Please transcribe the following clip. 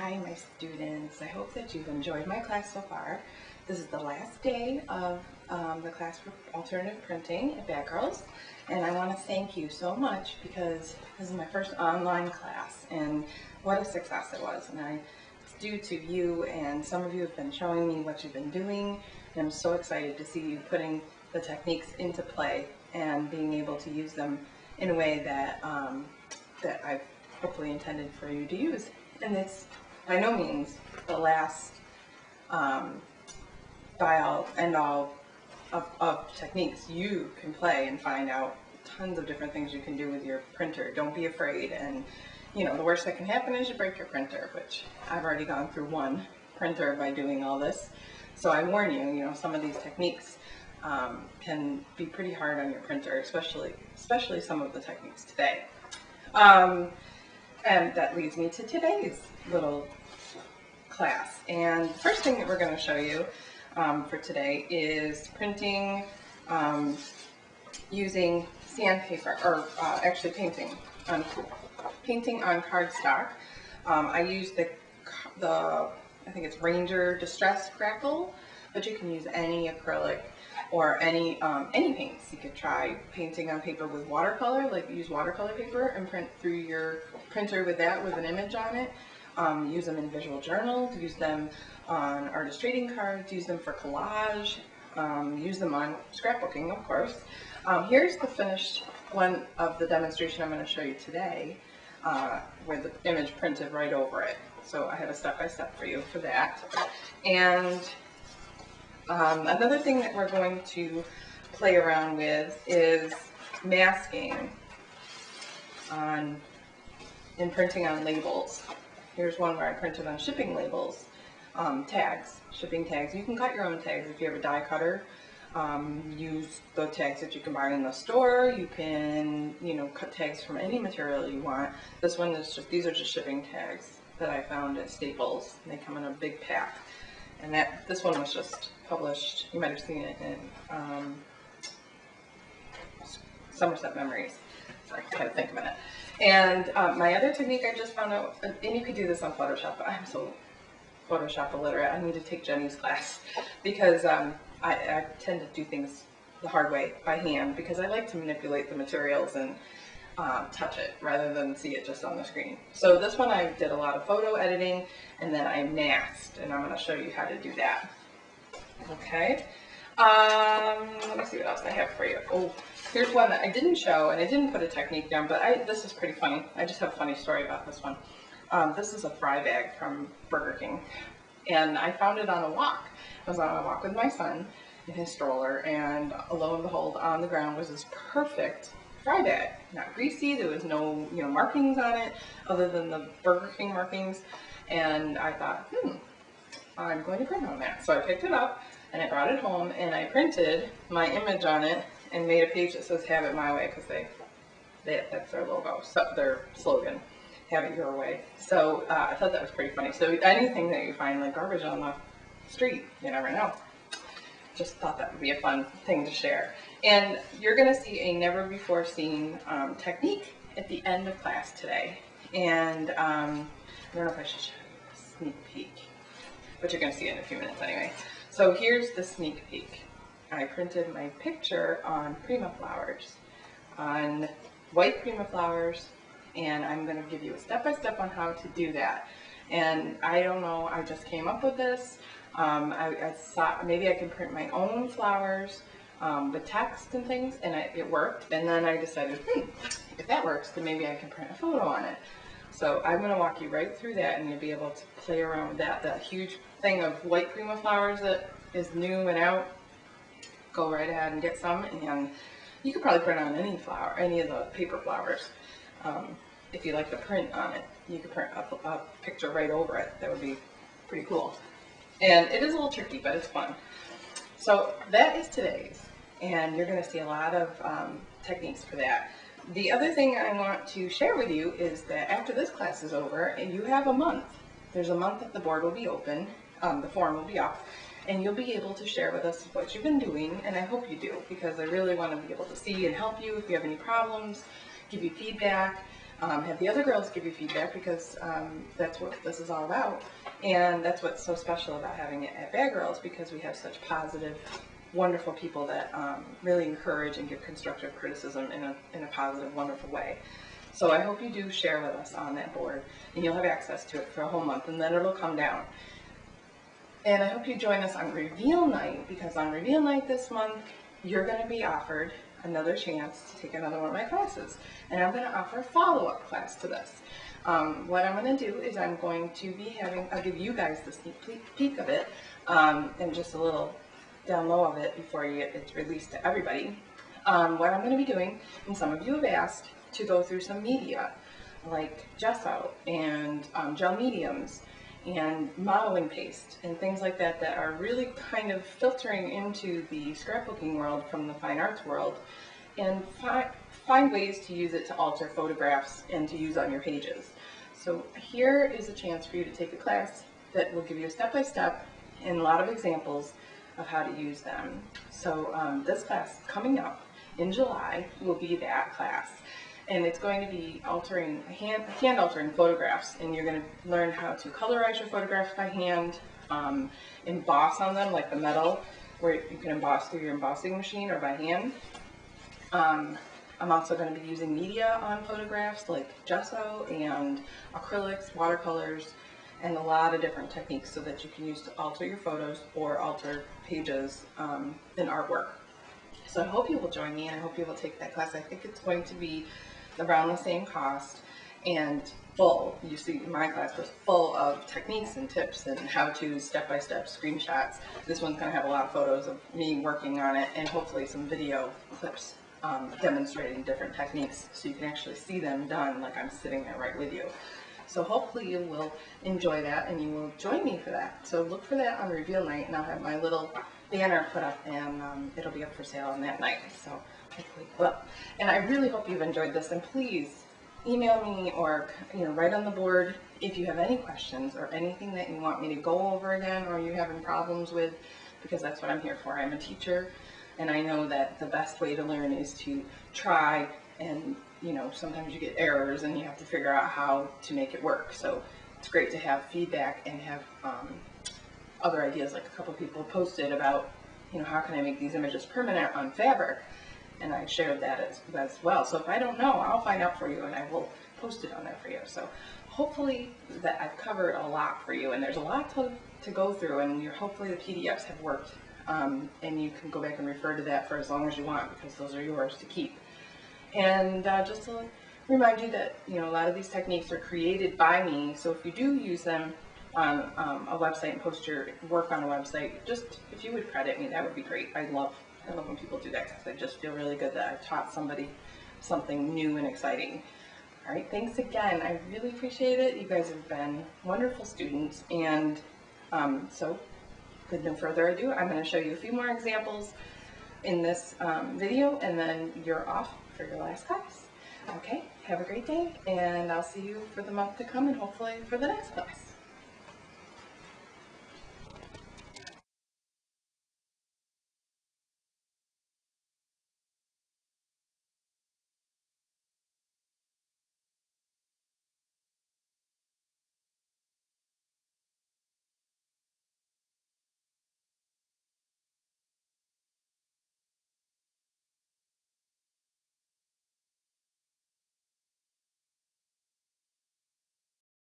Hi, my students. I hope that you've enjoyed my class so far. This is the last day of the class for alternative printing at Bad Girls, and I want to thank you so much because this is my first online class, and what a success it was. And it's due to you, and some of you have been showing me what you've been doing, and I'm so excited to see you putting the techniques into play and being able to use them in a way that that I've hopefully intended for you to use. And it's by no means the last end all of techniques. You can play and find out tons of different things you can do with your printer. Don't be afraid. And you know, the worst that can happen is you break your printer, which I've already gone through one printer by doing all this. So I warn you, you know, some of these techniques can be pretty hard on your printer, especially some of the techniques today. And that leads me to today's little class. And the first thing that we're going to show you for today is printing using sandpaper, or actually painting on cardstock. I use the I think it's Ranger Distress Crackle, but you can use any acrylic or any paints. You could try painting on paper with watercolor, like use watercolor paper and print through your printer with that, with an image on it. Use them in visual journals, use them on artist trading cards, use them for collage, use them on scrapbooking, of course. Here's the finished one of the demonstration I'm going to show you today, with the image printed right over it. So I have a step-by-step for you for that. And another thing that we're going to play around with is masking in printing on labels. Here's one where I printed on shipping labels, shipping tags. You can cut your own tags if you have a die cutter. Use the tags that you can buy in the store. You can, you know, cut tags from any material you want. This one is these are just shipping tags that I found at Staples, and they come in a big pack. And this one was just published, you might have seen it in Somerset Memories. Sorry, I had to think a minute. And my other technique I just found out, and you could do this on Photoshop, but I'm so Photoshop illiterate. I need to take Jenny's class because I tend to do things the hard way by hand because I like to manipulate the materials and touch it rather than see it just on the screen. So this one I did a lot of photo editing, and then I masked, and I'm going to show you how to do that. Okay. Let me see what else I have for you. Oh, here's one that I didn't show, and I didn't put a technique down, but this is pretty funny. I just have a funny story about this one. This is a fry bag from Burger King, and I found it on a walk. I was on a walk with my son in his stroller, and lo and behold, on the ground was this perfect fry bag. Not greasy, there was no, you know, markings on it other than the Burger King markings, and I thought, I'm going to print on that. So I picked it up, and I brought it home, and I printed my image on it, and made a page that says "Have it my way," because that's their logo, so their slogan, "Have it your way." So I thought that was pretty funny. So anything that you find like garbage on the street, you never know. Just thought that would be a fun thing to share. And you're going to see a never before seen technique at the end of class today. And I don't know if I should show you a sneak peek, but you're going to see it in a few minutes anyway. So here's the sneak peek. I printed my picture on Prima flowers, on white Prima flowers, and I'm going to give you a step-by-step on how to do that. And I don't know, I just came up with this. I thought maybe I can print my own flowers with text and things, and it worked. And then I decided, if that works, then maybe I can print a photo on it. So I'm going to walk you right through that, and you'll be able to play around with that. That huge thing of white Prima flowers that is new and out. Go right ahead and get some, and you could probably print on any flower, any of the paper flowers. If you like the print on it, you could print a picture right over it. That would be pretty cool. And it is a little tricky, but it's fun. So that is today's, and you're going to see a lot of techniques for that. The other thing I want to share with you is that after this class is over, and you have a month. There's a month that the board will be open, the form will be up, and you'll be able to share with us what you've been doing, and I hope you do, because I really want to be able to see and help you if you have any problems, give you feedback. have the other girls give you feedback, because that's what this is all about. And that's what's so special about having it at Bad Girls, because we have such positive, wonderful people that really encourage and give constructive criticism in a positive, wonderful way. So I hope you do share with us on that board, and you'll have access to it for a whole month, and then it'll come down. And I hope you join us on Reveal Night, because on Reveal Night this month, you're going to be offered another chance to take another one of my classes. And I'm going to offer a follow-up class to this. What I'm going to do is I'm going to be I'll give you guys the sneak peek of it, and just a little down low of it before it's released to everybody. What I'm going to be doing, and some of you have asked, to go through some media, like gesso and gel mediums and modeling paste and things like that, that are really kind of filtering into the scrapbooking world from the fine arts world, and find ways to use it to alter photographs and to use on your pages. So here is a chance for you to take a class that will give you a step-by-step and a lot of examples of how to use them. So this class coming up in July will be that class. And it's going to be hand altering photographs, and you're going to learn how to colorize your photographs by hand, emboss on them, like the metal, where you can emboss through your embossing machine or by hand. I'm also going to be using media on photographs, like gesso and acrylics, watercolors, and a lot of different techniques so that you can use to alter your photos or alter pages in artwork. So I hope you will join me, and I hope you will take that class. I think it's going to be around the same cost and full. You see, my class was full of techniques and tips and how-to, step-by-step screenshots. This one's going to have a lot of photos of me working on it, and hopefully some video clips demonstrating different techniques so you can actually see them done like I'm sitting there right with you. So hopefully you will enjoy that and you will join me for that. So look for that on Reveal Night, and I'll have my little banner put up, and it'll be up for sale on that night. So hopefully, well, and I really hope you've enjoyed this, and please email me or write on the board if you have any questions or anything that you want me to go over again, or you're having problems with, because that's what I'm here for. I'm a teacher, and I know that the best way to learn is to try, and sometimes you get errors and you have to figure out how to make it work. So it's great to have feedback and have other ideas, like a couple people posted about, how can I make these images permanent on fabric? And I shared that as well. So if I don't know, I'll find out for you, and I will post it on there for you. So hopefully that I've covered a lot for you, and there's a lot to go through, and hopefully the PDFs have worked, and you can go back and refer to that for as long as you want, because those are yours to keep. And just to remind you that a lot of these techniques are created by me, so if you do use them on a website and post your work on a website, just if you would credit me, that would be great. I love when people do that, because I just feel really good that I've taught somebody something new and exciting. All right, thanks again. I really appreciate it. You guys have been wonderful students, and so with no further ado, I'm going to show you a few more examples in this video, and then you're off for your last class. Okay, have a great day, and I'll see you for the month to come, and hopefully for the next class.